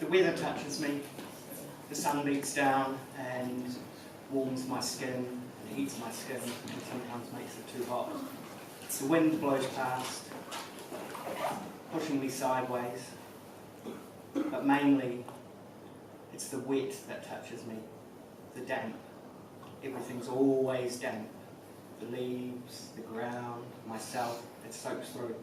weather touches me, the sun beats down and warms my skin, and heats my skin, and sometimes makes it too hot. The wind blows past, pushing me sideways, but mainly it's the wet that touches me, the damp. Everything's always damp. The leaves, the ground, myself, it soaks through.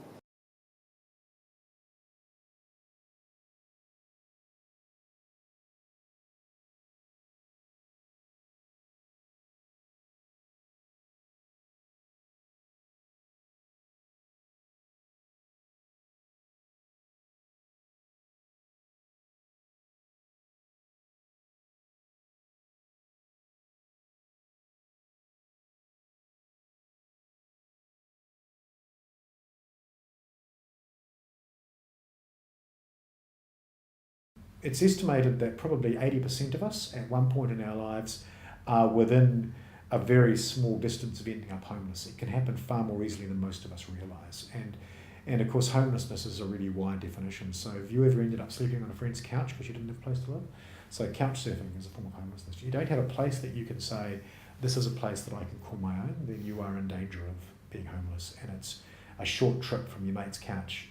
It's estimated that probably 80% of us at one point in our lives are within a very small distance of ending up homeless. It can happen far more easily than most of us realise. And of course, homelessness is a really wide definition. So have you ever ended up sleeping on a friend's couch because you didn't have a place to live? So couch surfing is a form of homelessness. You don't have a place that you can say, this is a place that I can call my own, then you are in danger of being homeless. And it's a short trip from your mate's couch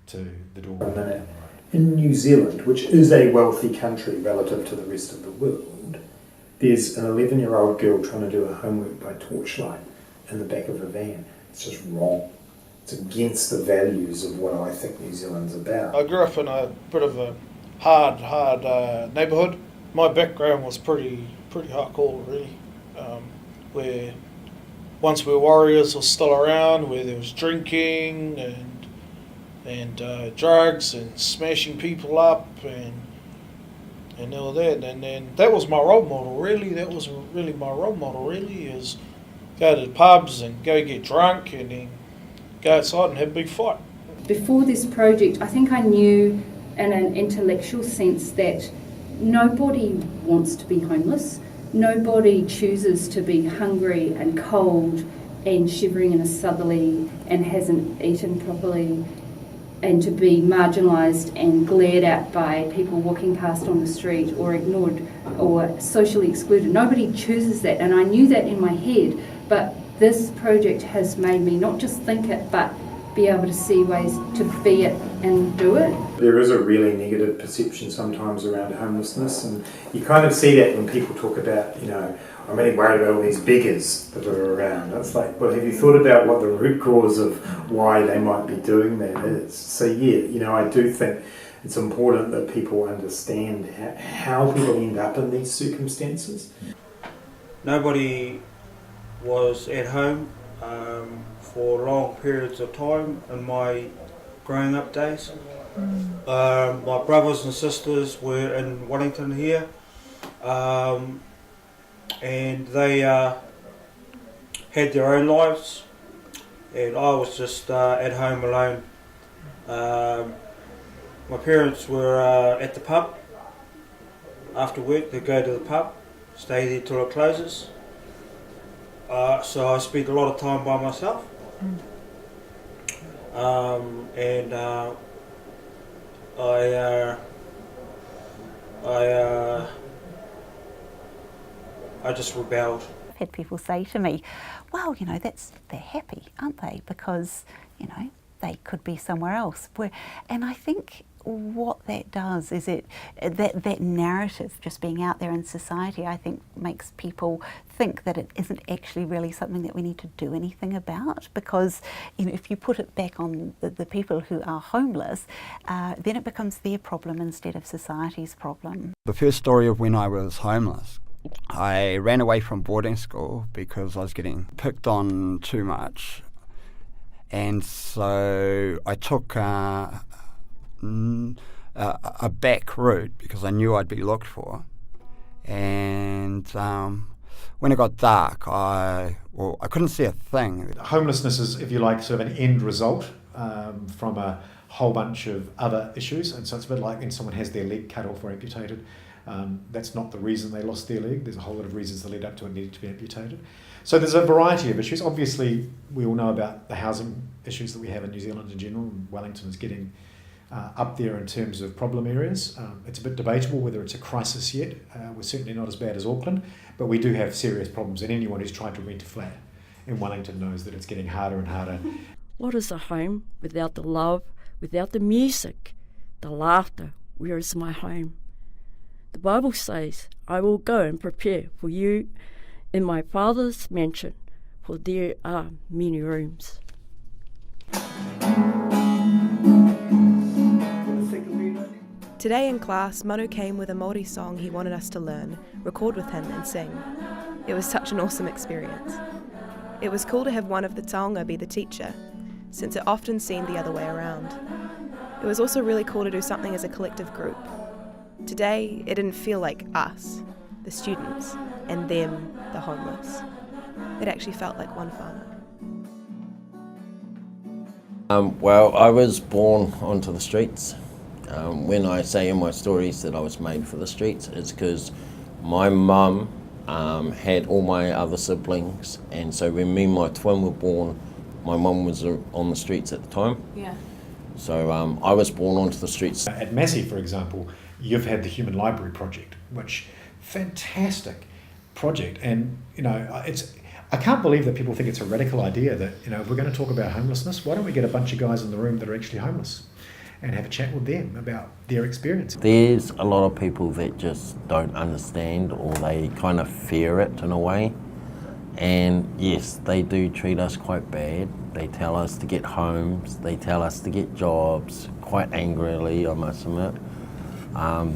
to the door. In New Zealand, which is a wealthy country relative to the rest of the world, there's an 11-year-old girl trying to do her homework by torchlight in the back of a van. It's just wrong. It's against the values of what I think New Zealand's about. I grew up in a bit of a hard neighbourhood. My background was pretty hardcore, really, where once we warriors was still around, where there was drinking and drugs and smashing people up and all that, and then that was my role model. Really, that was really my role model. Really, is go to the pubs and go get drunk and then go outside and have a big fight. Before this project, I think I knew in an intellectual sense that nobody wants to be homeless. Nobody chooses to be hungry and cold and shivering in a southerly and hasn't eaten properly, and to be marginalised and glared at by people walking past on the street or ignored or socially excluded. Nobody chooses that, and I knew that in my head, but this project has made me not just think it, but be able to see ways to be it and do it. There is a really negative perception sometimes around homelessness, and you kind of see that when people talk about, I'm really worried about all these beggars that are around. It's like, well, have you thought about what the root cause of why they might be doing that is? So yeah, I do think it's important that people understand how people end up in these circumstances. Nobody was at home for long periods of time in my growing up days. My brothers and sisters were in Wellington here, and they had their own lives, and I was just at home alone. My parents were at the pub after work. They'd go to the pub, stay there till it closes. So I spent a lot of time by myself. And I just rebelled. I've had people say to me, well, they're happy, aren't they? Because, they could be somewhere else. And I think what that does is that narrative just being out there in society, I think makes people think that it isn't actually really something that we need to do anything about, because if you put it back on the people who are homeless, then it becomes their problem instead of society's problem. The first story of when I was homeless, I ran away from boarding school because I was getting picked on too much, and so I took a back route because I knew I'd be looked for. And when it got dark, I couldn't see a thing. Homelessness is, if you like, sort of an end result from a whole bunch of other issues, and so it's a bit like when someone has their leg cut off or amputated. That's not the reason they lost their leg. There's a whole lot of reasons that led up to it needing to be amputated. So there's a variety of issues. Obviously, we all know about the housing issues that we have in New Zealand in general. Wellington is getting up there in terms of problem areas. It's a bit debatable whether it's a crisis yet. We're certainly not as bad as Auckland, but we do have serious problems, and anyone who's tried to rent a flat in Wellington knows that it's getting harder and harder. What is a home without the love, without the music, the laughter? Where is my home? The Bible says, I will go and prepare for you in my Father's mansion, for there are many rooms. Today in class, Manu came with a Māori song he wanted us to learn, record with him and sing. It was such an awesome experience. It was cool to have one of the taonga be the teacher, since it often seemed the other way around. It was also really cool to do something as a collective group. Today, it didn't feel like us, the students, and them, the homeless. It actually felt like one whānau. Well, I was born onto the streets. When I say in my stories that I was made for the streets, it's because my mum had all my other siblings, and so when me and my twin were born, my mum was on the streets at the time. Yeah. So I was born onto the streets. At Massey, for example, you've had the Human Library Project, which fantastic project, and I can't believe that people think it's a radical idea that if we're going to talk about homelessness, why don't we get a bunch of guys in the room that are actually homeless and have a chat with them about their experience. There's a lot of people that just don't understand, or they kind of fear it in a way. And yes, they do treat us quite bad. They tell us to get homes, they tell us to get jobs, quite angrily, I must admit.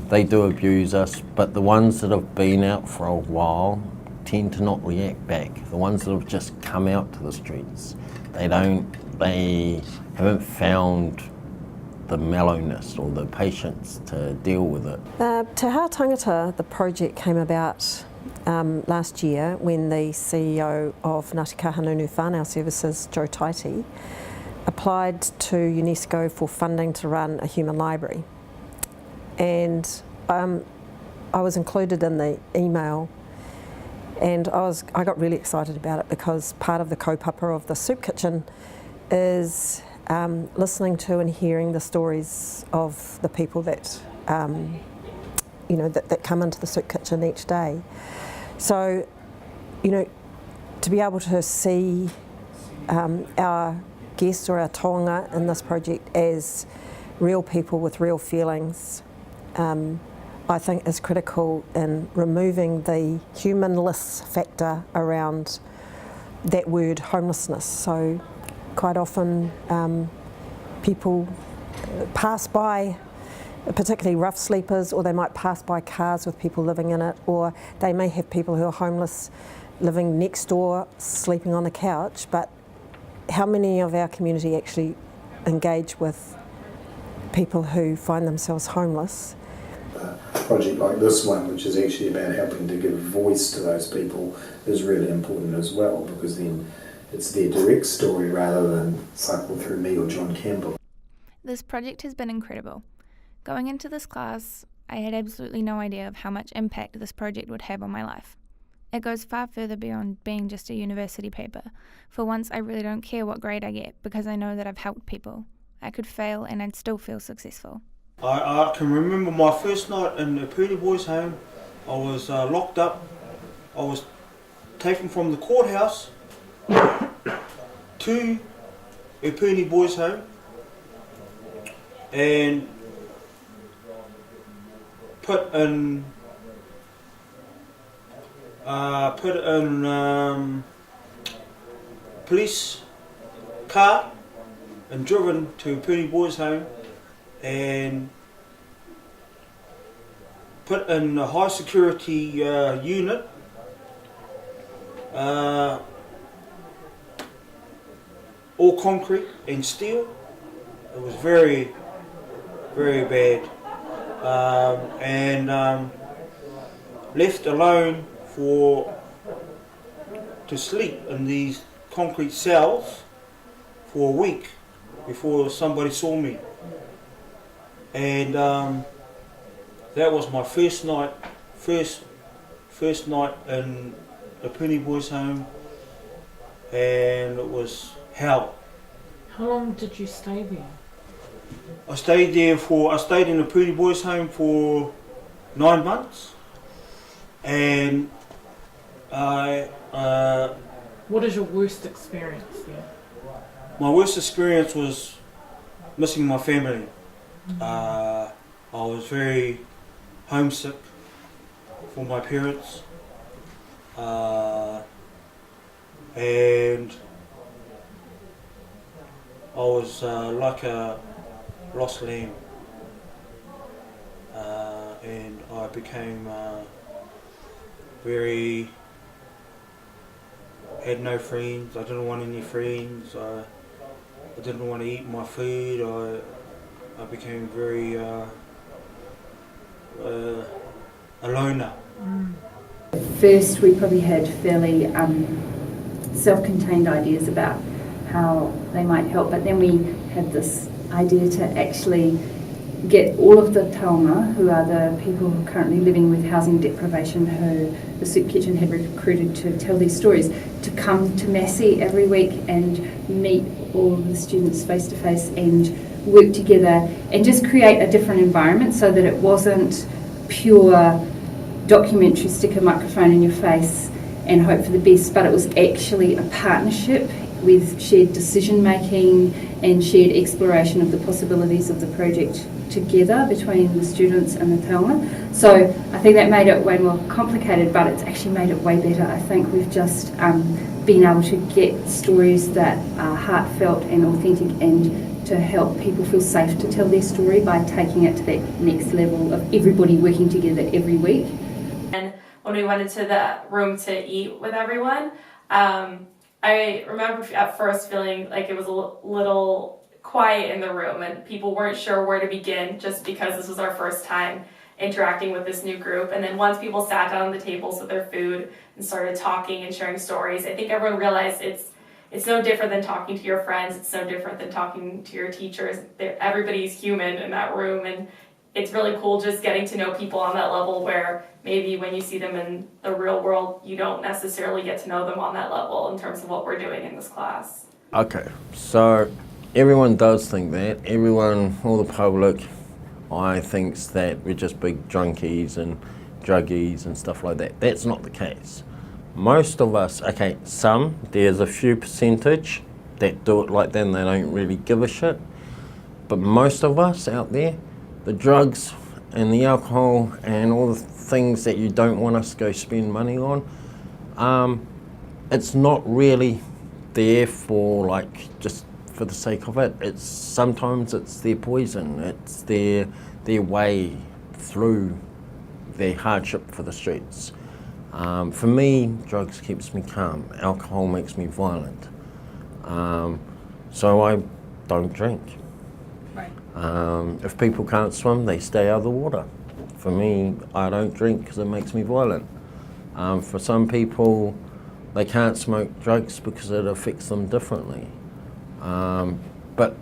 They do abuse us, but the ones that have been out for a while tend to not react back. The ones that have just come out to the streets, they haven't found the mellowness or the patience to deal with it. Te Hā Tangata, the project came about last year when the CEO of Ngāti Kahanunu Whānau Services, Joe Taiti, applied to UNESCO for funding to run a human library. And I was included in the email, and I got really excited about it because part of the kaupapa of the soup kitchen is listening to and hearing the stories of the people that that come into the soup kitchen each day. So, to be able to see our guests or our taonga in this project as real people with real feelings, I think is critical in removing the humanless factor around that word homelessness. So quite often people pass by, particularly rough sleepers, or they might pass by cars with people living in it, or they may have people who are homeless living next door, sleeping on the couch. But how many of our community actually engage with people who find themselves homeless? A project like this one, which is actually about helping to give voice to those people, is really important as well, because then it's their direct story rather than cycled through me or John Campbell. This project has been incredible. Going into this class, I had absolutely no idea of how much impact this project would have on my life. It goes far further beyond being just a university paper. For once, I really don't care what grade I get because I know that I've helped people. I could fail and I'd still feel successful. I can remember my first night in the Puni Boys' home. I was locked up. I was taken from the courthouse to a Puni Boys' home and put in police car and driven to Puni Boys' home and put in a high security unit. All concrete and steel. It was very, very bad. And left alone to sleep in these concrete cells for a week before somebody saw me. And that was my first night in the Puni Boys' home, and it was hell. How long did you stay there? I stayed in the Puri Boys Home for 9 months, and what is your worst experience there? My worst experience was missing my family. I was very homesick for my parents, and I was like a lost lamb, and I became had no friends. I didn't want any friends. I didn't want to eat my food. I became very a loner. First, we probably had fairly self-contained ideas about how they might help, but then we had this idea to actually get all of the taonga, who are the people who are currently living with housing deprivation, who the soup kitchen had recruited to tell these stories, to come to Massey every week and meet all of the students face to face and work together and just create a different environment so that it wasn't pure documentary, stick a microphone in your face and hope for the best, but it was actually a partnership with shared decision making and shared exploration of the possibilities of the project together between the students and the taonga. So I think that made it way more complicated, but it's actually made it way better. I think we've just been able to get stories that are heartfelt and authentic and to help people feel safe to tell their story by taking it to that next level of everybody working together every week. And when we went into the room to eat with everyone, I remember at first feeling like it was a little quiet in the room and people weren't sure where to begin just because this was our first time interacting with this new group. And then once people sat down on the tables with their food and started talking and sharing stories, I think everyone realized it's no different than talking to your friends. It's no different than talking to your teachers. Everybody's human in that room, and it's really cool just getting to know people on that level where maybe when you see them in the real world, you don't necessarily get to know them on that level in terms of what we're doing in this class. Okay, so everyone does think that. Everyone, all the public, thinks that we're just big junkies and druggies and stuff like that. That's not the case. Most of us, there's a few percentage that do it like that and they don't really give a shit. But most of us out there, the drugs and the alcohol and all the things that you don't want us to go spend money on, it's not really there for just for the sake of it. Sometimes it's their poison. It's their way through their hardship for the streets. For me, drugs keeps me calm. Alcohol makes me violent. So I don't drink. Right. If people can't swim, they stay out of the water. For me, I don't drink because it makes me violent. For some people, they can't smoke drugs because it affects them differently. But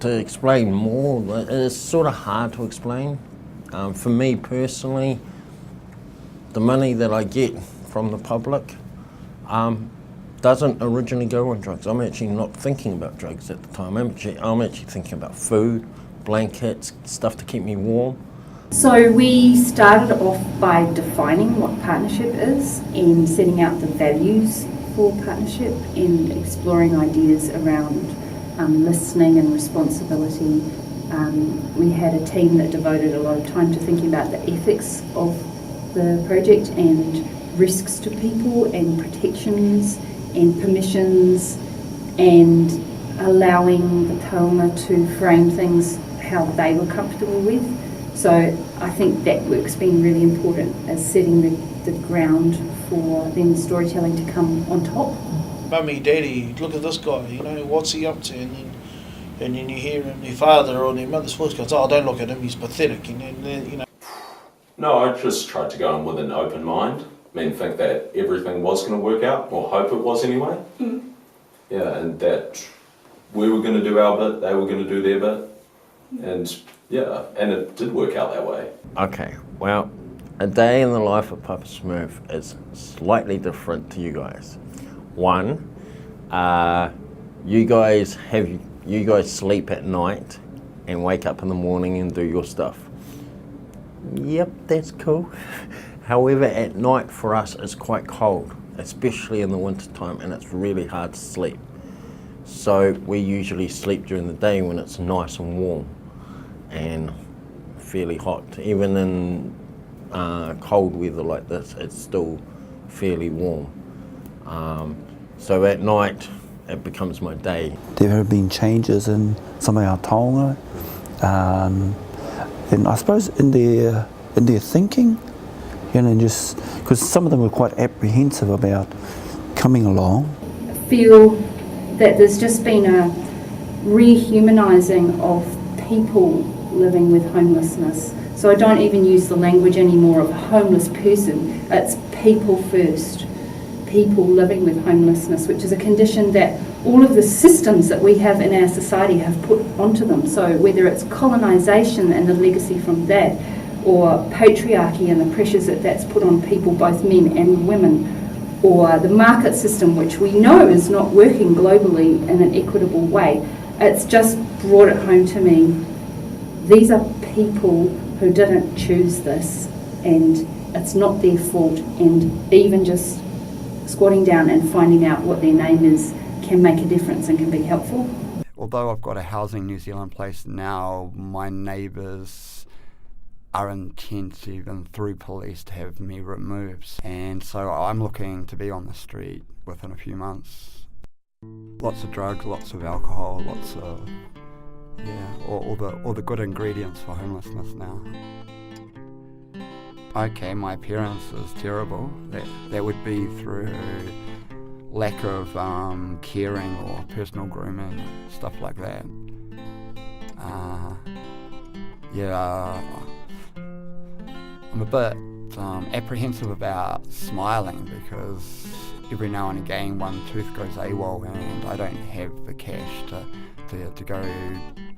to explain more, it's sort of hard to explain. For me personally, the money that I get from the public doesn't originally go on drugs. I'm actually not thinking about drugs at the time. I'm actually thinking about food, blankets, stuff to keep me warm. So we started off by defining what partnership is and setting out the values for partnership and exploring ideas around listening and responsibility. We had a team that devoted a lot of time to thinking about the ethics of the project and risks to people and protections and permissions and allowing the taonga to frame things how they were comfortable with. So I think that work's been really important as setting the ground for then storytelling to come on top. Mummy, Daddy, look at this guy, what's he up to? And then you hear their father or their mother's voice goes, oh, don't look at him, he's pathetic. No, I just tried to go in with an open mind. Think that everything was going to work out, or hope it was anyway. Mm-hmm. Yeah, and that we were going to do our bit, they were going to do their bit. And yeah, and it did work out that way. Okay, well, a day in the life of Papa Smurf is slightly different to you guys. One, you guys sleep at night and wake up in the morning and do your stuff. Yep, that's cool. However, at night for us it's quite cold, especially in the winter time, and it's really hard to sleep. So we usually sleep during the day when it's nice and warm and fairly hot. Even in cold weather like this, it's still fairly warm. So at night, it becomes my day. There have been changes in some of our taonga, and I suppose in their thinking, just because some of them were quite apprehensive about coming along. I feel that there's just been a rehumanising of people living with homelessness. So I don't even use the language anymore of a homeless person. It's people first. People living with homelessness, which is a condition that all of the systems that we have in our society have put onto them. So whether it's colonisation and the legacy from that, or patriarchy and the pressures that that's put on people, both men and women, or the market system, which we know is not working globally in an equitable way, it's just brought it home to me. These are people who didn't choose this, and it's not their fault, and even just squatting down and finding out what their name is can make a difference and can be helpful. Although I've got a Housing New Zealand place now, my neighbours are intent, even through police, to have me removed. And so I'm looking to be on the street within a few months. Lots of drugs, lots of alcohol, lots of, all the good ingredients for homelessness now. Okay, my appearance is terrible. That would be through lack of caring or personal grooming, stuff like that. I'm a bit apprehensive about smiling because every now and again one tooth goes AWOL and I don't have the cash to go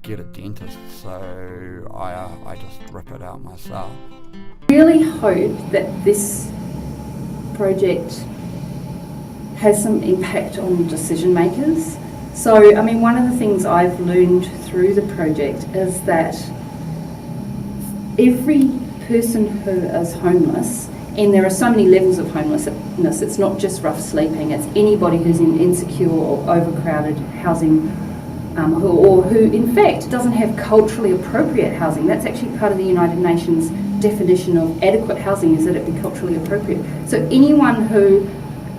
get a dentist, so I just rip it out myself. I really hope that this project has some impact on decision makers. So, I mean, one of the things I've learned through the project is that every person who is homeless, and there are so many levels of homelessness, it's not just rough sleeping, it's anybody who's in insecure or overcrowded housing, or who in fact doesn't have culturally appropriate housing. That's actually part of the United Nations definition of adequate housing, is that it be culturally appropriate. So anyone who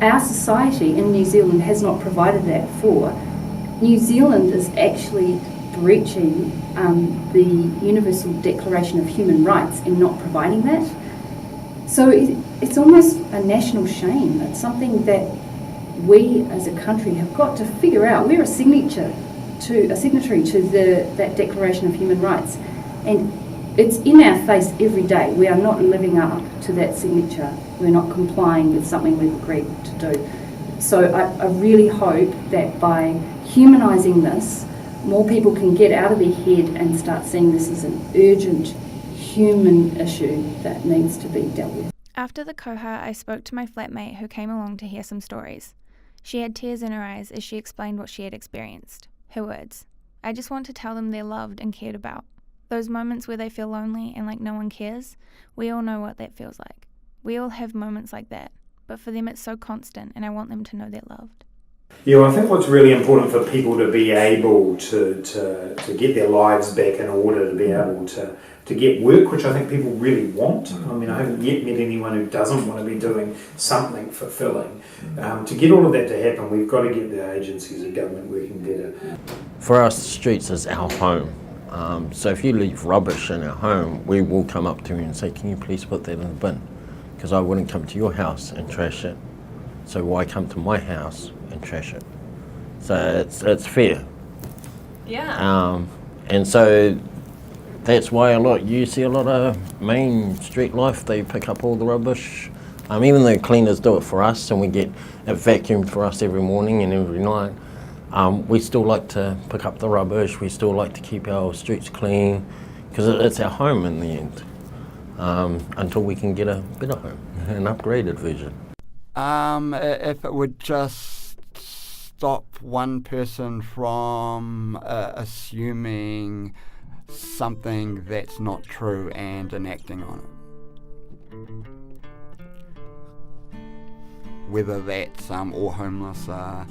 our society in New Zealand has not provided that for, New Zealand is actually breaching the Universal Declaration of Human Rights in not providing that. So it's almost a national shame. It's something that we as a country have got to figure out. We're a signatory to that Declaration of Human Rights, and it's in our face every day. We are not living up to that signature. We're not complying with something we've agreed to do. So I really hope that by humanising this, more people can get out of their head and start seeing this as an urgent human issue that needs to be dealt with. After the koha, I spoke to my flatmate who came along to hear some stories. She had tears in her eyes as she explained what she had experienced. Her words, "I just want to tell them they're loved and cared about." Those moments where they feel lonely and like no one cares, we all know what that feels like. We all have moments like that, but for them it's so constant, and I want them to know they're loved. Yeah, well, I think what's really important for people to be able to get their lives back in order, to be able to get work, which I think people really want. I mean, I haven't yet met anyone who doesn't want to be doing something fulfilling. To get all of that to happen, we've got to get the agencies of government working better. For us, the streets is our home. So if you leave rubbish in our home, we will come up to you and say, "Can you please put that in the bin? Because I wouldn't come to your house and trash it. So why come to my house and trash it?" So it's fair. Yeah. And so that's why you see a lot of main street life, they pick up all the rubbish. Even the cleaners do it for us, and we get it vacuumed for us every morning and every night. We still like to pick up the rubbish, we still like to keep our streets clean, because it's our home in the end, until we can get a better home, an upgraded version. If it would just stop one person from assuming something that's not true and enacting on it. Whether that's all homeless are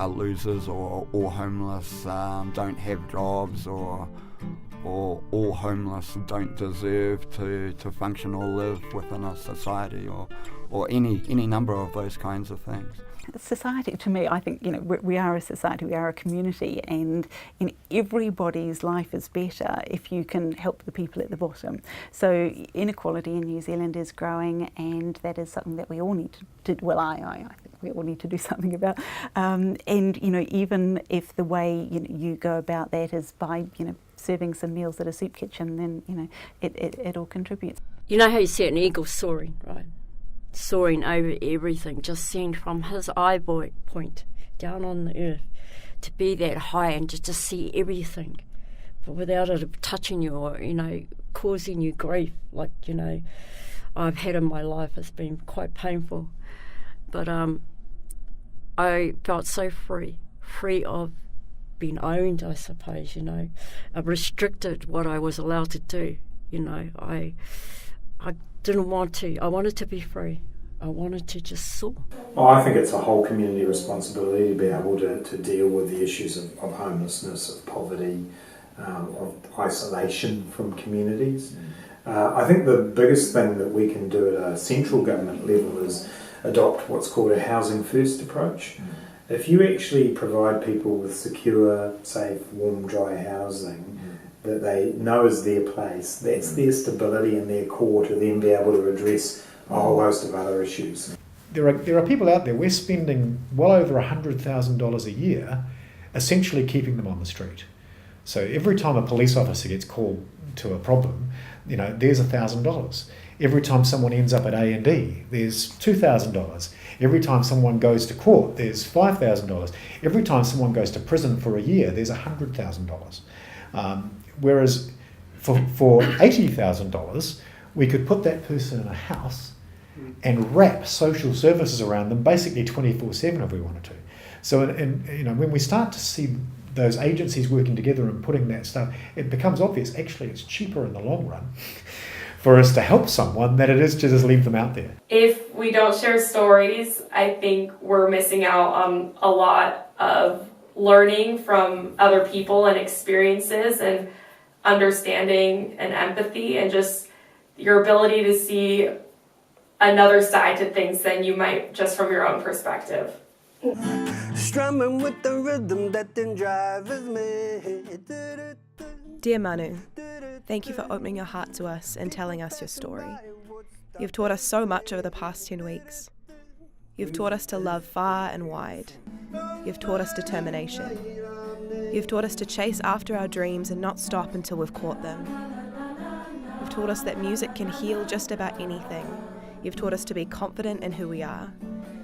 losers, or all homeless don't have jobs, or all homeless don't deserve to function or live within a society, or any number of those kinds of things. Society, to me, I think, we are a society, we are a community, and everybody's life is better if you can help the people at the bottom. So inequality in New Zealand is growing, and that is something that we all need to well, I think we all need to do something about. And even if the way you go about that is by serving some meals at a soup kitchen, then it all contributes. You know how you see an eagle soaring, right? Soaring over everything, just seen from his eye point down on the earth, to be that high and just to see everything, but without it touching you or causing you grief, like I've had in my life. It's been quite painful, but I felt so free of being owned, I suppose. I restricted what I was allowed to do. I didn't want to. I wanted to be free. I wanted to just soar. Well, I think it's a whole community responsibility to be able to deal with the issues of homelessness, of poverty, of isolation from communities. I think the biggest thing that we can do at a central government level is adopt what's called a housing first approach. If you actually provide people with secure, safe, warm, dry housing that they know is their place, that's their stability and their core to then be able to address a whole host of other issues. There are people out there, we're spending well over $100,000 a year essentially keeping them on the street. So every time a police officer gets called to a problem, there's $1,000. Every time someone ends up at A&E, there's $2,000. Every time someone goes to court, there's $5,000. Every time someone goes to prison for a year, there's $100,000. Whereas for $80,000, we could put that person in a house and wrap social services around them, basically 24/7 if we wanted to. So, when we start to see those agencies working together and putting that stuff, it becomes obvious. Actually, it's cheaper in the long run for us to help someone than it is to just leave them out there. If we don't share stories, I think we're missing out on a lot of learning from other people and experiences and understanding and empathy and just your ability to see another side to things than you might just from your own perspective. Strumming with the rhythm that then drives me. Dear Manu, thank you for opening your heart to us and telling us your story. You've taught us so much over the past 10 weeks. You've taught us to love far and wide. You've taught us determination. You've taught us to chase after our dreams and not stop until we've caught them. You've taught us that music can heal just about anything. You've taught us to be confident in who we are.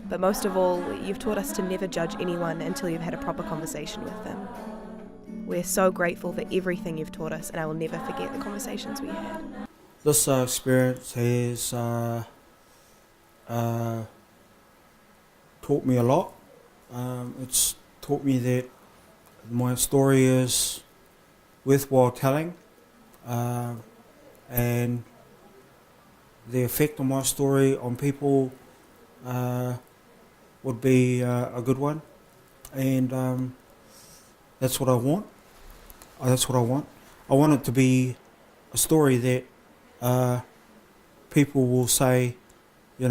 But most of all, you've taught us to never judge anyone until you've had a proper conversation with them. We're so grateful for everything you've taught us, and I will never forget the conversations we had. This experience has taught me a lot. It's taught me that my story is worthwhile telling, and the effect of my story on people would be a good one, and that's what I want. I want it to be a story that people will say, let's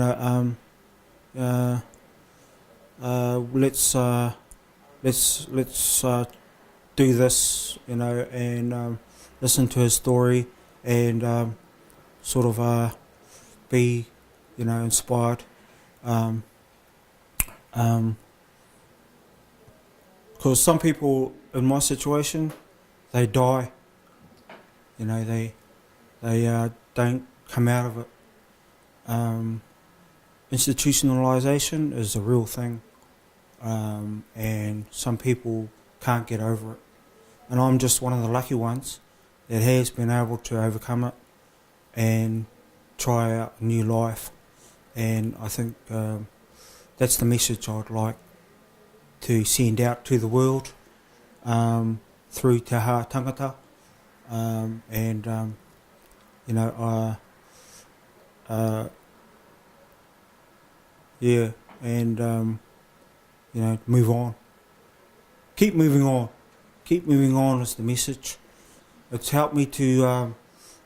do this, and listen to his story and sort of be, inspired. Because some people in my situation, they die. They don't come out of it. Institutionalisation is a real thing, and some people can't get over it. And I'm just one of the lucky ones that has been able to overcome it and try out a new life. And I think that's the message I'd like to send out to the world through Te Hā Tangata. You know, yeah, and you know, move on. Keep moving on. Keep moving on is the message. It's helped me to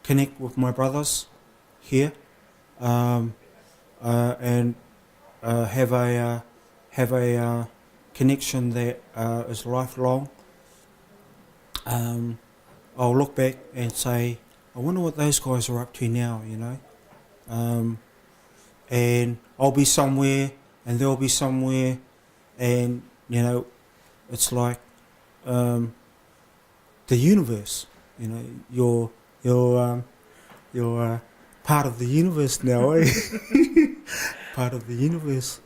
connect with my brothers here, and have a connection that is lifelong. I'll look back and say, I wonder what those guys are up to now, you know. And I'll be somewhere, and they'll be somewhere, and you know, it's like the universe. You know, you're part of the universe now, eh? Part of the universe.